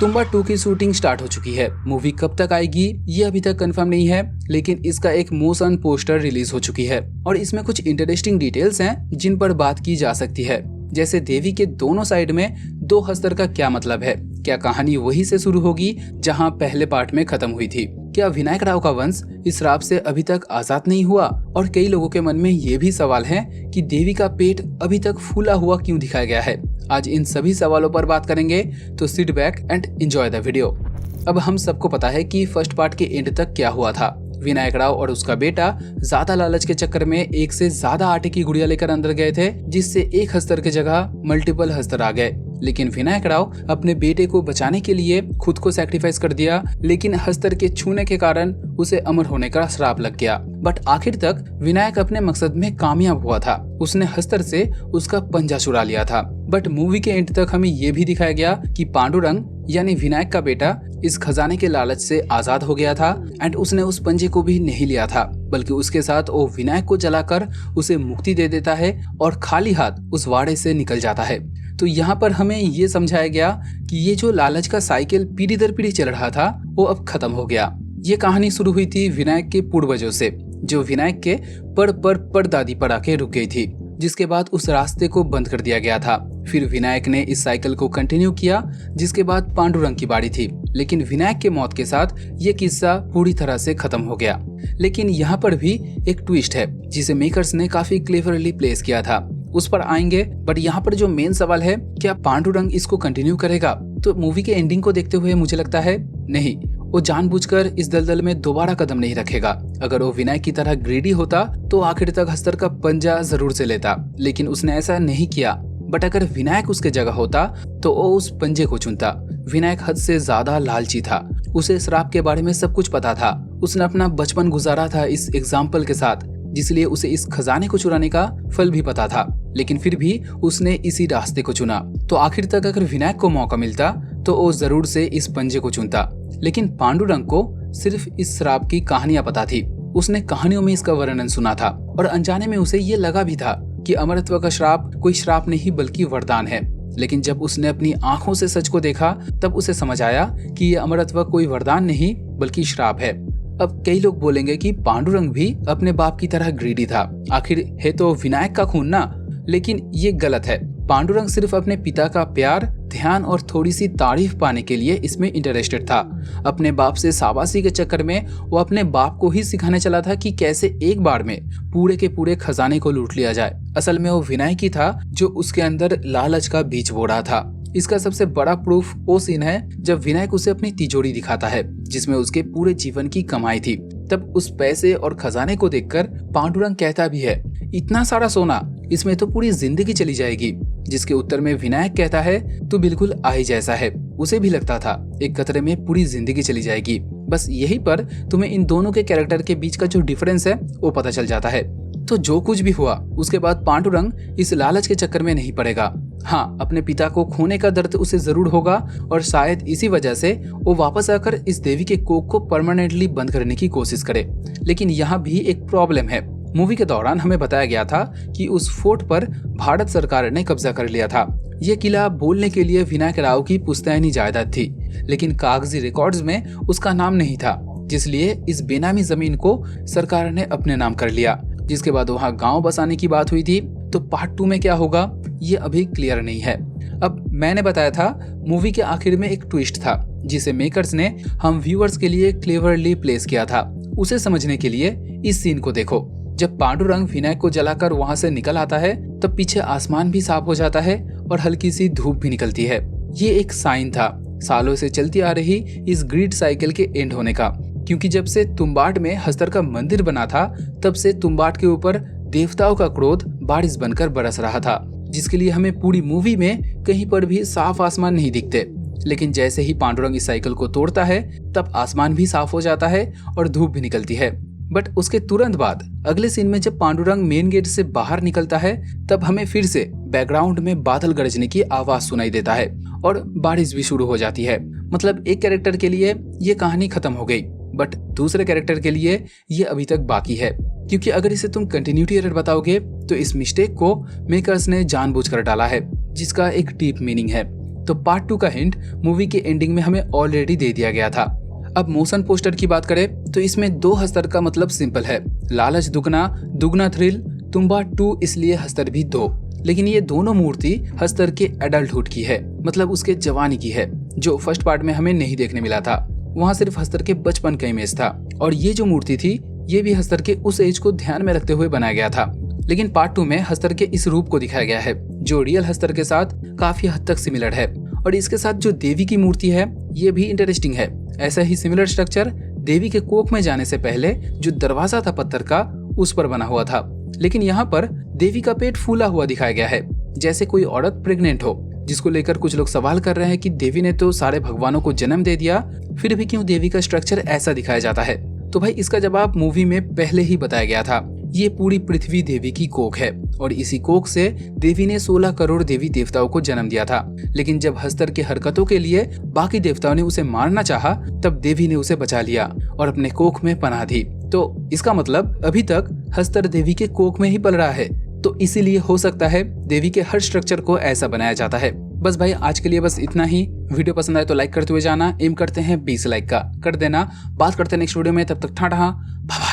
तुम्बा 2 की shooting start हो चुकी है। मूवी कब तक आएगी ये अभी तक कंफर्म नहीं है, लेकिन इसका एक मोशन पोस्टर रिलीज हो चुकी है और इसमें कुछ इंटरेस्टिंग डिटेल्स हैं जिन पर बात की जा सकती है। जैसे देवी के दोनों साइड में 2 हस्तर का क्या मतलब है, क्या कहानी वहीं से शुरू होगी जहां पहले पार्ट में खत्म हुई थी, क्या विनायक राव का वंश इस श्राप से अभी तक आजाद नहीं हुआ, और कई लोगों के मन में ये भी सवाल है कि देवी का पेट अभी तक फूला हुआ क्यों दिखाया गया है। आज इन सभी सवालों पर बात करेंगे, तो sit back and enjoy the video. अब हम सबको पता है कि फर्स्ट पार्ट के एंड तक क्या हुआ था। विनायक राव और उसका बेटा ज्यादा लालच के चक्कर में एक से ज्यादा आटे की गुड़िया लेकर अंदर गए थे, जिससे एक हस्तर की जगह मल्टीपल हस्तर आ गए। लेकिन विनायक राव अपने बेटे को बचाने के लिए खुद को सैक्रिफाइस कर दिया, लेकिन हस्तर के छूने के कारण उसे अमर होने का श्राप लग गया। बट आखिर तक विनायक अपने मकसद में कामयाब हुआ था, उसने हस्तर से उसका पंजा चुरा लिया था। बट मूवी के एंड तक हमें ये भी दिखाया गया कि पांडुरंग यानी विनायक का बेटा इस खजाने के लालच से आजाद हो गया था एंड उसने उस पंजे को भी नहीं लिया था, बल्कि उसके साथ वो विनायक को जलाकर उसे मुक्ति दे देता है और खाली हाथ उस वाड़े से निकल जाता है। तो यहाँ पर हमें ये समझाया गया कि ये जो लालच का साइकिल पीढ़ी दर पीढ़ी चल रहा था वो अब खत्म हो गया। ये कहानी शुरू हुई थी विनायक के पूर्वजों से, जो विनायक के परदादी पर आके रुक गई थी, जिसके बाद उस रास्ते को बंद कर दिया गया था। फिर विनायक ने इस साइकिल को कंटिन्यू किया, जिसके बाद पांडुरंग की बारी थी। लेकिन विनायक के मौत के साथ ये किस्सा पूरी तरह से खत्म हो गया। लेकिन यहाँ पर भी एक ट्विस्ट है जिसे मेकर्स ने काफी क्लेवरली प्लेस किया था, उस पर आएंगे। बट यहाँ पर जो मेन सवाल है, क्या पांडुरंग इसको कंटिन्यू करेगा? तो मूवी के एंडिंग को देखते हुए मुझे लगता है नहीं, वो जानबूझकर इस दलदल में दोबारा कदम नहीं रखेगा। अगर वो विनायक की तरह ग्रीडी होता तो आखिर तक हस्तर का पंजा जरूर से लेता, लेकिन उसने ऐसा नहीं किया। बट अगर विनायक उसके जगह होता तो वो उस पंजे को चुनता। विनायक हद से ज्यादा लालची था, उसे श्राप के बारे में सब कुछ पता था, उसने अपना बचपन गुजारा था इस एग्जाम्पल के साथ, जिसलिए उसे इस खजाने को चुराने का फल भी पता था। लेकिन फिर भी उसने इसी रास्ते को चुना। तो आखिर तक अगर विनायक को मौका मिलता तो वो जरूर से इस पंजे को चुनता। लेकिन पांडुरंग को सिर्फ इस श्राप की कहानियां पता थी, उसने कहानियों में इसका वर्णन सुना था और अनजाने में उसे ये लगा भी था कि अमरत्व का श्राप कोई श्राप नहीं बल्कि वरदान है। लेकिन जब उसने अपनी आंखों से सच को देखा तब उसे समझ आया कि ये अमरत्व कोई वरदान नहीं बल्कि श्राप है। अब कई लोग बोलेंगे कि पांडुरंग भी अपने बाप की तरह ग्रीडी था, आखिर है तो विनायक का खून ना। लेकिन ये गलत है। पांडुरंग सिर्फ अपने पिता का प्यार, ध्यान और थोड़ी सी तारीफ पाने के लिए इसमें इंटरेस्टेड था। अपने बाप से शाबाशी के चक्कर में वो अपने बाप को ही सिखाने चला था कि कैसे एक बार में पूरे के पूरे खजाने को लूट लिया जाए। असल में वो विनायक ही था जो उसके अंदर लालच का बीज बो रहा था। इसका सबसे बड़ा प्रूफ वो सीन है जब विनायक उसे अपनी तिजोरी दिखाता है, जिसमें उसके पूरे जीवन की कमाई थी। तब उस पैसे और खजाने को देखकर पांडुरंग कहता भी है, इतना सारा सोना, इसमें तो पूरी जिंदगी चली जाएगी। जिसके उत्तर में विनायक कहता है, तू बिल्कुल आई जैसा है। उसे भी लगता था एक कतरे में पूरी जिंदगी चली जाएगी। बस यही पर तुम्हें इन दोनों के कैरेक्टर के बीच का जो डिफरेंस है वो पता चल जाता है। तो जो कुछ भी हुआ उसके बाद पांडुरंग इस लालच के चक्कर में नहीं पड़ेगा। हाँ, अपने पिता को खोने का दर्द उसे जरूर होगा और शायद इसी वजह से वो वापस आकर इस देवी के कोख को परमानेंटली बंद करने की कोशिश करे। लेकिन यहाँ भी एक प्रॉब्लम है। मूवी के दौरान हमें बताया गया था कि उस फोर्ट पर भारत सरकार ने कब्जा कर लिया था। यह किला बोलने के लिए विनायक राव की पुश्तैनी जायदाद थी, लेकिन कागजी रिकॉर्ड्स में उसका नाम नहीं था, जिसलिए इस बेनामी जमीन को सरकार ने अपने नाम कर लिया। जिसके बाद वहाँ गांव बसाने की बात हुई थी। तो पार्ट 2 में क्या होगा ये अभी क्लियर नहीं है। अब मैंने बताया था मूवी के आखिर में एक ट्विस्ट था, जिसे मेकर्स ने हम व्यूअर्स के लिए क्लेवरली प्लेस किया था। उसे समझने के लिए इस सीन को देखो। जब पांडुरंग विनायक को जलाकर वहां से निकल आता है तब पीछे आसमान भी साफ हो जाता है और हल्की सी धूप भी निकलती है। ये एक साइन था सालों से चलती आ रही इस ग्रीड साइकिल के एंड होने का, क्योंकि जब से तुम्बाट में हस्तर का मंदिर बना था तब से तुम्बाट के ऊपर देवताओं का क्रोध बारिश बनकर बरस रहा था, जिसके लिए हमें पूरी मूवी में कहीं पर भी साफ आसमान नहीं दिखते। लेकिन जैसे ही पांडुरंग इस साइकिल को तोड़ता है तब आसमान भी साफ हो जाता है और धूप भी निकलती है। बट उसके तुरंत बाद अगले सीन में जब पांडुरंग मेन गेट से बाहर निकलता है तब हमें फिर से बैकग्राउंड में बादल गरजने की आवाज सुनाई देता है और बारिश भी शुरू हो जाती है। मतलब एक कैरेक्टर के लिए ये कहानी खत्म हो गई, बट दूसरे कैरेक्टर के लिए ये अभी तक बाकी है, क्योंकि अगर इसे तुम कंटिन्यूटी एरर बताओगे तो इस मिस्टेक को मेकर्स ने जानबूझकर डाला है, जिसका एक डीप मीनिंग है। तो पार्ट 2 का हिंट मूवी के एंडिंग में हमें ऑलरेडी दे दिया गया था। अब मोशन पोस्टर की बात करें तो इसमें 2 हस्तर का मतलब सिंपल है, लालच दुगना, दुगना थ्रिल, तुम्बा 2 इसलिए हस्तर भी 2। लेकिन ये दोनों मूर्ति हस्तर के एडल्टहुड की है, मतलब उसके जवानी की है, जो फर्स्ट पार्ट में हमें नहीं देखने मिला था। वहाँ सिर्फ हस्तर के बचपन का इमेज था। और ये जो मूर्ति थी ये भी हस्तर के उस एज को ध्यान में रखते हुए बनाया गया था। लेकिन पार्ट 2 में हस्तर के इस रूप को दिखाया गया है जो रियल हस्तर के साथ काफी हद तक सिमिलर है। और इसके साथ जो देवी की मूर्ति है ये भी इंटरेस्टिंग है। ऐसा ही सिमिलर स्ट्रक्चर देवी के कोख में जाने से पहले जो दरवाजा था पत्थर का उस पर बना हुआ था। लेकिन यहाँ पर देवी का पेट फूला हुआ दिखाया गया है, जैसे कोई औरत प्रेग्नेंट हो, जिसको लेकर कुछ लोग सवाल कर रहे हैं कि देवी ने तो सारे भगवानों को जन्म दे दिया, फिर भी क्यों देवी का स्ट्रक्चर ऐसा दिखाया जाता है। तो भाई इसका जवाब मूवी में पहले ही बताया गया था। ये पूरी पृथ्वी देवी की कोख है और इसी कोख से देवी ने 16 करोड़ देवी देवताओं को जन्म दिया था। लेकिन जब हस्तर की हरकतों के लिए बाकी देवताओं ने उसे मारना चाहा, तब देवी ने उसे बचा लिया और अपने कोख में पनाह दी। तो इसका मतलब अभी तक हस्तर देवी के कोख में ही पल रहा है। तो इसीलिए हो सकता है देवी के हर स्ट्रक्चर को ऐसा बनाया जाता है। बस भाई आज के लिए बस इतना ही। वीडियो पसंद आए तो लाइक करते हुए जाना। एम करते हैं 20 लाइक का कर देना। बात करते हैं नेक्स्ट वीडियो में, तब तक टाटा बाय।